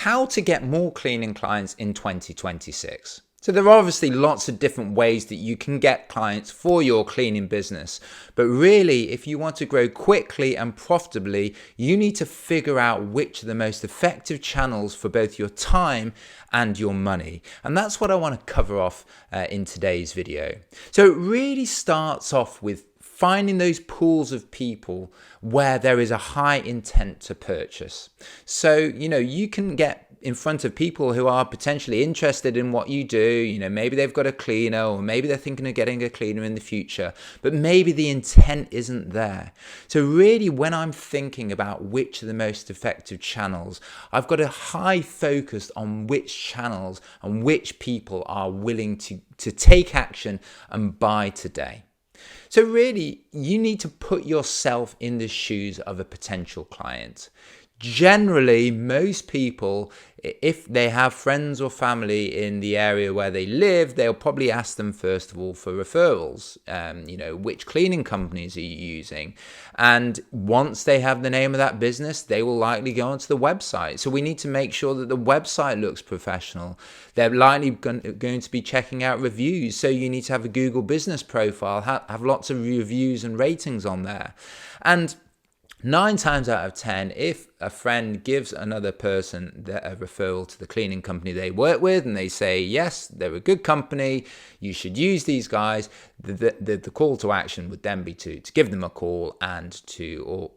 How to get more cleaning clients in 2026. So there are obviously lots of different ways that you can get clients for your cleaning business. But really, if you want to grow quickly and profitably, you need to figure out which are the most effective channels for both your time and your money. And that's what I want to cover off in today's video. So it really starts off with finding those pools of people where there is a high intent to purchase. So, you can get in front of people who are potentially interested in what you do. Maybe they've got a cleaner, or maybe they're thinking of getting a cleaner in the future, but maybe the intent isn't there. So really, when I'm thinking about which are the most effective channels, I've got a high focus on which channels and which people are willing to take action and buy today. So really, you need to put yourself in the shoes of a potential client. Generally, most people, if they have friends or family in the area where they live, they'll probably ask them first of all for referrals. Which cleaning companies are you using? And once they have the name of that business, they will likely go onto the website. So we need to make sure that the website looks professional. They're likely going to be checking out reviews. So you need to have a Google business profile, have lots of reviews and ratings on there. And 9 times out of 10, if a friend gives another person a referral to the cleaning company they work with and they say, yes, they're a good company, you should use these guys, the call to action would then be to give them a call and to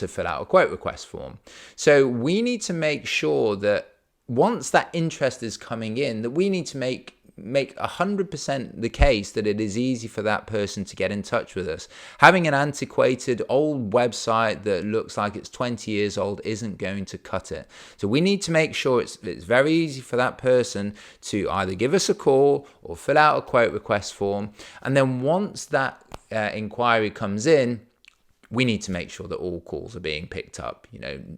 fill out a quote request form. So we need to make sure that once that interest is coming in, that we need to make 100% the case that it is easy for that person to get in touch with us. Having an antiquated old website that looks like it's 20 years old isn't going to cut it. So we need to make sure it's very easy for that person to either give us a call or fill out a quote request form. And then once that inquiry comes in, we need to make sure that all calls are being picked up.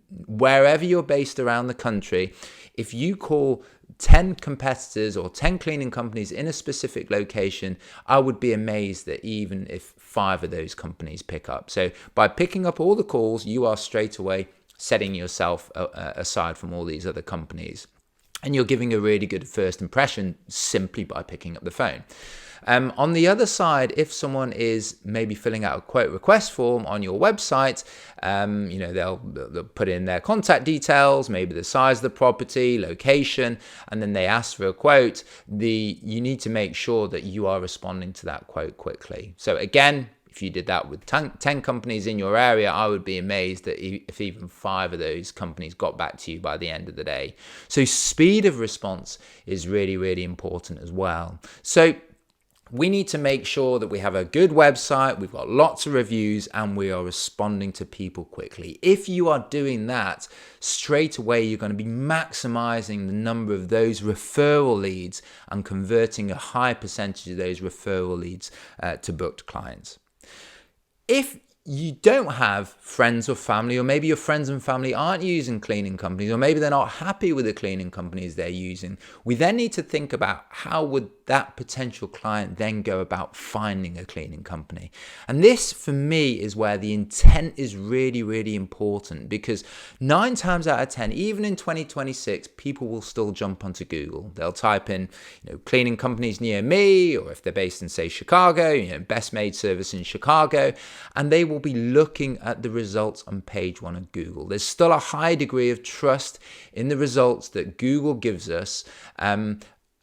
Wherever you're based around the country, if you call 10 competitors or 10 cleaning companies in a specific location, I would be amazed that even if 5 of those companies pick up. So by picking up all the calls, you are straight away setting yourself aside from all these other companies. And you're giving a really good first impression simply by picking up the phone. On the other side, if someone is maybe filling out a quote request form on your website, they'll put in their contact details, maybe the size of the property, location, and then they ask for a quote. You need to make sure that you are responding to that quote quickly. So again, if you did that with 10 companies in your area, I would be amazed that if even 5 of those companies got back to you by the end of the day. So speed of response is really, really important as well. So we need to make sure that we have a good website, we've got lots of reviews, and we are responding to people quickly. If you are doing that, straight away you're going to be maximizing the number of those referral leads and converting a high percentage of those referral leads to booked clients. If you don't have friends or family, or maybe your friends and family aren't using cleaning companies, or maybe they're not happy with the cleaning companies they're using, we then need to think about how would that potential client then go about finding a cleaning company. And this, for me, is where the intent is really, really important, because 9 times out of 10, even in 2026, people will still jump onto Google. They'll type in, cleaning companies near me, or if they're based in, say, Chicago, best maid service in Chicago, and they will be looking at the results on page 1 of Google. There's still a high degree of trust in the results that Google gives us.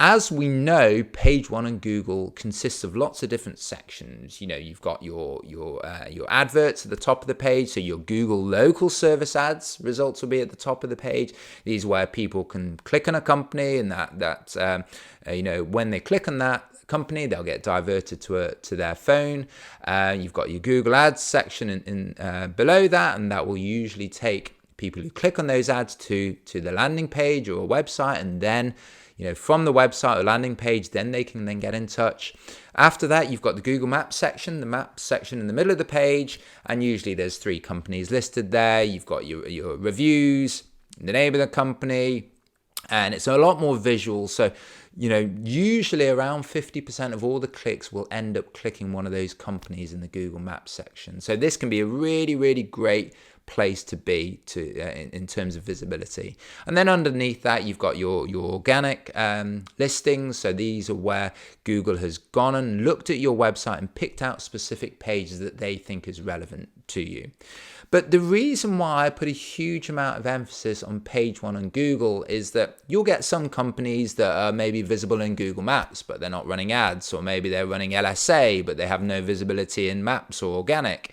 As we know, page 1 on Google consists of lots of different sections. You've got your adverts at the top of the page, so your Google local service ads results will be at the top of the page. These are where people can click on a company, and when they click on that company, they'll get diverted to their phone. You've got your Google Ads section in below that, and that will usually take people who click on those ads to the landing page or a website, and then from the website or landing page, then they can then get in touch. After that, you've got the Google Maps section, in the middle of the page, and usually there's 3 companies listed there. You've got your reviews, the name of the company, and it's a lot more visual. So, usually around 50% of all the clicks will end up clicking one of those companies in the Google Maps section. So this can be a really, really great place to be in terms of visibility. And then underneath that, you've got your organic listings. So these are where Google has gone and looked at your website and picked out specific pages that they think is relevant to you. But the reason why I put a huge amount of emphasis on page one on Google is that you'll get some companies that are maybe visible in Google Maps, but they're not running ads, or maybe they're running LSA, but they have no visibility in Maps or organic.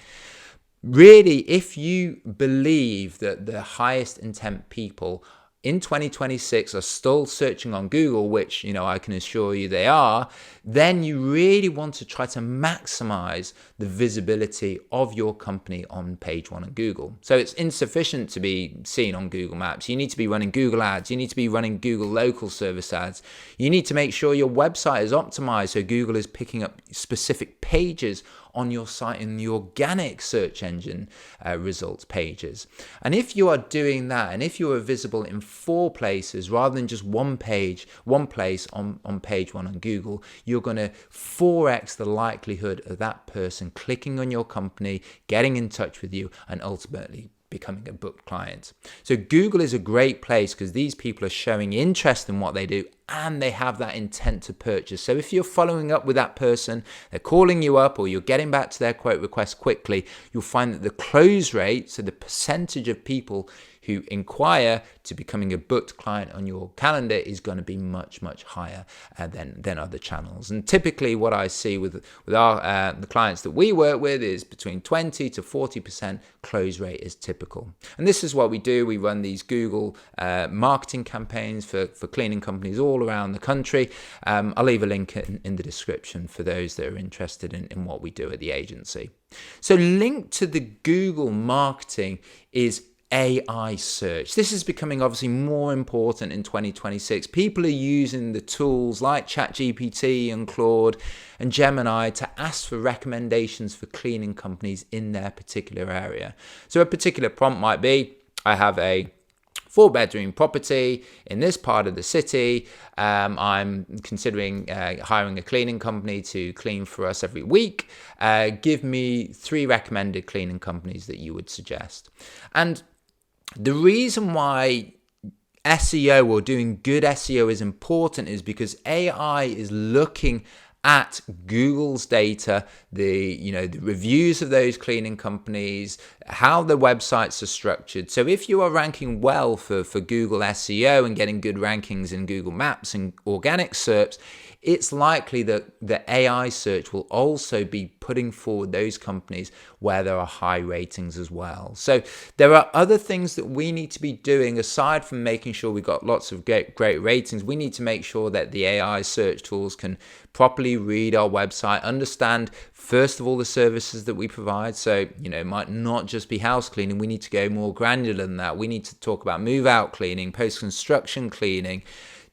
Really, if you believe that the highest intent people in 2026 are still searching on Google, which, I can assure you they are, then you really want to try to maximize the visibility of your company on page one on Google. So it's insufficient to be seen on Google Maps. You need to be running Google ads. You need to be running Google local service ads. You need to make sure your website is optimized so Google is picking up specific pages on your site in the organic search engine results pages. And if you are doing that, and if you are visible in 4 places rather than just one place on page one on Google, you're going to 4x the likelihood of that person clicking on your company, getting in touch with you, and ultimately becoming a booked client. So Google is a great place because these people are showing interest in what they do and they have that intent to purchase. So if you're following up with that person, they're calling you up, or you're getting back to their quote request quickly, you'll find that the close rate, so the percentage of people who inquire to becoming a booked client on your calendar, is going to be much, much higher than other channels. And typically what I see with our the clients that we work with is between 20 to 40% close rate is typical. And this is what we do. We run these Google marketing campaigns for cleaning companies all around the country. I'll leave a link in the description for those that are interested in what we do at the agency. So linked to the Google marketing is AI search. This is becoming obviously more important in 2026. People are using the tools like ChatGPT and Claude and Gemini to ask for recommendations for cleaning companies in their particular area. So a particular prompt might be, I have a 4-bedroom property in this part of the city. I'm considering hiring a cleaning company to clean for us every week. Give me 3 recommended cleaning companies that you would suggest. And the reason why SEO, or doing good SEO, is important is because AI is looking at Google's data, the reviews of those cleaning companies, how the websites are structured. So if you are ranking well for Google SEO and getting good rankings in Google Maps and organic SERPs, it's likely that the AI search will also be putting forward those companies where there are high ratings as well. So there are other things that we need to be doing aside from making sure we got lots of great ratings. We need to make sure that the AI search tools can properly read our website, understand first of all the services that we provide. So, it might not just be house cleaning. We need to go more granular than that. We need to talk about move out cleaning, post-construction cleaning,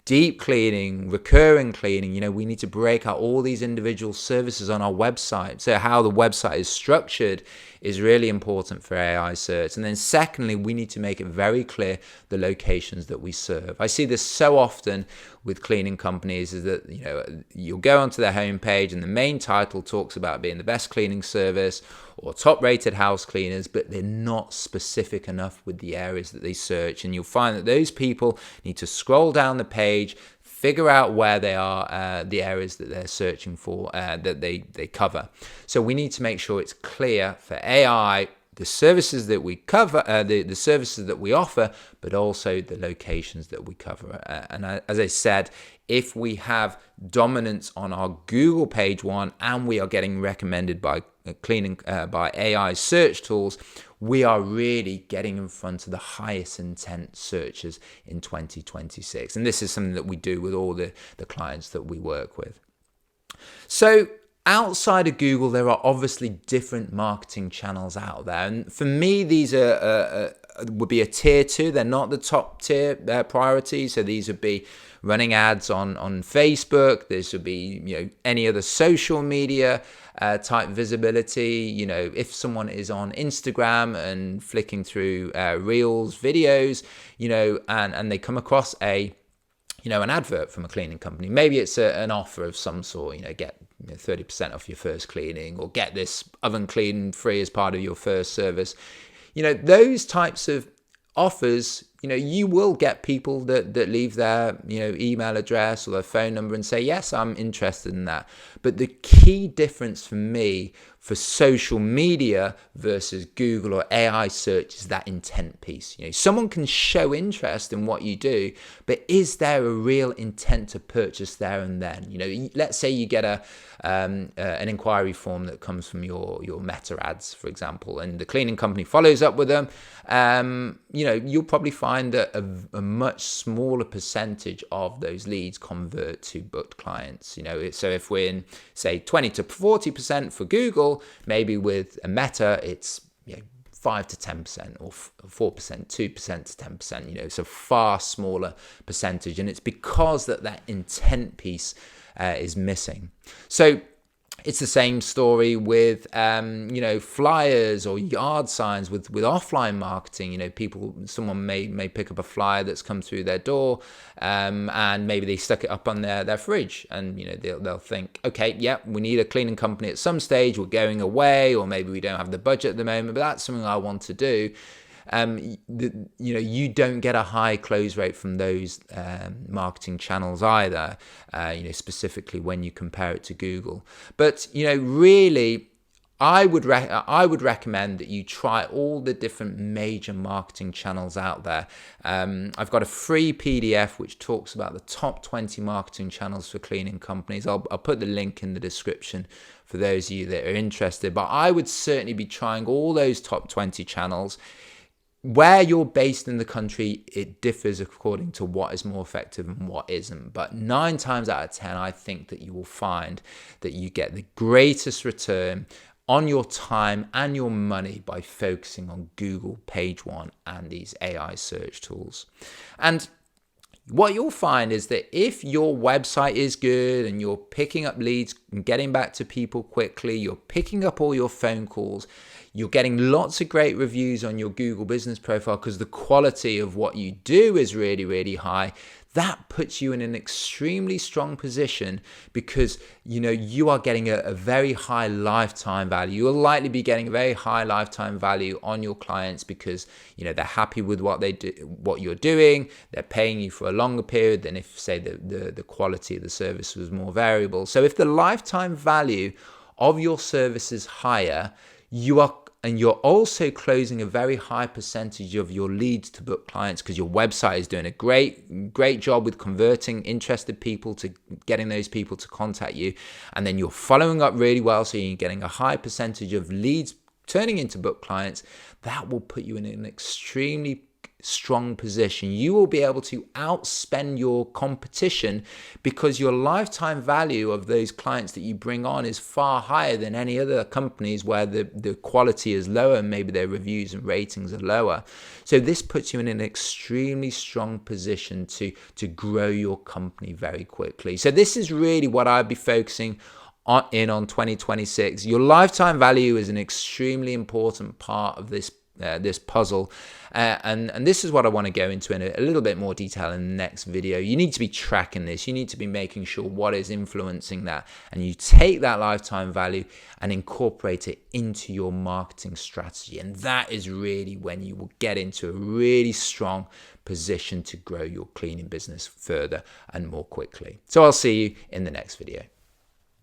deep cleaning, recurring cleaning. We need to break out all these individual services on our website. So how the website is structured is really important for AI search. And then secondly, we need to make it very clear the locations that we serve. I see this so often with cleaning companies, is that you'll go onto their homepage and the main title talks about being the best cleaning service or top rated house cleaners, but they're not specific enough with the areas that they search. And you'll find that those people need to scroll down the page, figure out where they are, the areas that they're searching for, that they cover. So we need to make sure it's clear for AI the services that we cover, the services that we offer, but also the locations that we cover. And as I said, if we have dominance on our Google page one and we are getting recommended by by AI search tools, we are really getting in front of the highest intent searches in 2026. And this is something that we do with all the clients that we work with. So outside of Google, there are obviously different marketing channels out there. And for me, these would be a tier 2. They're not the top tier priority. So these would be running ads on Facebook. This would be any other social media type visibility. If someone is on Instagram and flicking through reels, videos, and they come across a an advert from a cleaning company. Maybe it's an offer of some sort, get 30% off your first cleaning, or get this oven clean free as part of your first service. Those types of offers, you will get people that leave their, email address or their phone number and say, yes, I'm interested in that. But the key difference for me for social media versus Google or AI search is that intent piece. Someone can show interest in what you do, but is there a real intent to purchase there and then? Let's say you get an inquiry form that comes from your Meta ads, for example, and the cleaning company follows up with them. You'll probably find that a much smaller percentage of those leads convert to booked clients. So if we're in, say, 20 to 40% for Google, maybe with a Meta, it's 5 to 10% or 4%, 2% to 10%. It's a far smaller percentage, and it's because that intent piece is missing. So it's the same story with, flyers or yard signs with offline marketing. Someone may pick up a flyer that's come through their door, and maybe they stuck it up on their fridge, and they'll think, okay, yeah, we need a cleaning company at some stage. We're going away, or maybe we don't have the budget at the moment, but that's something I want to do. You don't get a high close rate from those marketing channels either, specifically when you compare it to Google. But, really, I would recommend that you try all the different major marketing channels out there. I've got a free PDF which talks about the top 20 marketing channels for cleaning companies. I'll put the link in the description for those of you that are interested. But I would certainly be trying all those top 20 channels. Where you're based in the country, it differs according to what is more effective and what isn't. But 9 times out of 10, I think that you will find that you get the greatest return on your time and your money by focusing on Google, Page One, and these AI search tools. And what you'll find is that if your website is good and you're picking up leads and getting back to people quickly, you're picking up all your phone calls, you're getting lots of great reviews on your Google business profile because the quality of what you do is really, really high. That puts you in an extremely strong position because, you are getting a very high lifetime value. You'll likely be getting a very high lifetime value on your clients because, they're happy with what they do, what you're doing. They're paying you for a longer period than if, say, the quality of the service was more variable. So if the lifetime value of your service is higher, you're also closing a very high percentage of your leads to book clients because your website is doing a great job with converting interested people to getting those people to contact you. And then you're following up really well, so you're getting a high percentage of leads turning into book clients. That will put you in an extremely strong position. You will be able to outspend your competition because your lifetime value of those clients that you bring on is far higher than any other companies where the quality is lower and maybe their reviews and ratings are lower. So this puts you in an extremely strong position to grow your company very quickly. So this is really what I'd be focusing on 2026. Your lifetime value is an extremely important part of this puzzle, and this is what I want to go into in a little bit more detail in the next video. You need to be tracking this. You need to be making sure what is influencing that, and you take that lifetime value and incorporate it into your marketing strategy, and that is really when you will get into a really strong position to grow your cleaning business further and more quickly. So I'll see you in the next video.